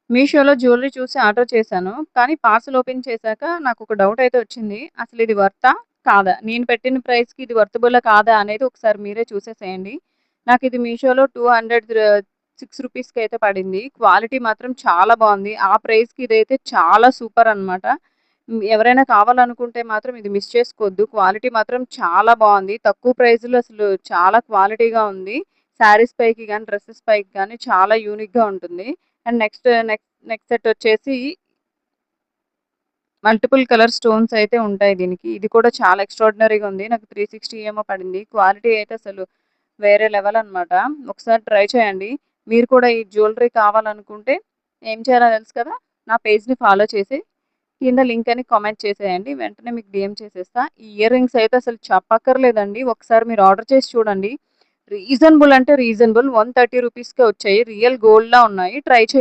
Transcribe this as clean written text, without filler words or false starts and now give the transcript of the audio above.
మీషోలో జ్యువెల్లరీ చూసి ఆర్డర్ చేశాను. కానీ పార్సెల్ ఓపెన్ చేశాక నాకొక డౌటయితే వచ్చింది. అసలిది వర్తా? కాదా? నేను పెట్టిన ప్రైస్‌కి ఇది వర్తబులా కాదా అనేది ఒకసారి మీరే చూసేసేయండి. నాకిది మీషోలో 6 రూపీస్‌కైతే పడింది. క్వాలిటీ మాత్రం చాలా బావుంది. ఆ ప్రైస్‌కి ఇదైతే చాలా సూపరనమాట. ఎవరైనా కావాలనుకుంటే మాత్రం ఇది మిస్ చేసుకోవద్దు. క్వాలిటీ మాత్రం చాలా బావుంది. తక్కువ ప్రైస్‌లో అసలు చాలా క్వాలిటీగా ఉంది. శారీస్ పైకి గాని, డ్రెసెస్ పైకి గాని చాలా యూనిక్‌గా ఉంటుంది. అండ్ నెక్స్ట్ సెట్ వచ్చేసి మల్టిపుల్ కలర్ స్టోన్స్ అయితే ఉంటాయి దీనికి. ఇది కూడా చాలా ఎక్స్ట్రార్డినరీగా ఉంది. నాకు 360 ఏమో పడింది. క్వాలిటీ అయితే అసలు వేరే లెవెల్ అనమాట. ఒకసారి ట్రై చేయండి. మీరు కూడా ఈ జ్యువెల్లరీ కావాలనుకుంటే ఏం చేయాలో తెలుసు కదా! నా పేజ్‌ని ఫాలో చేసి కింద లింక్ అని కామెంట్ చేసేయండి. వెంటనే మీకు డీఎం చేసేస్తా. ఈ ఇయర్ రింగ్స్ అయితే అసలు చెప్పక్కర్లేదండి. ఒకసారి మీరు ఆర్డర్ చేసి చూడండి. రీజనబుల్ అంటే రీజనబుల్ 130 రూపీస్‌కే వచ్చాయి. రియల్ గోల్డ్‌లా ఉన్నాయి. ట్రై చేయండి.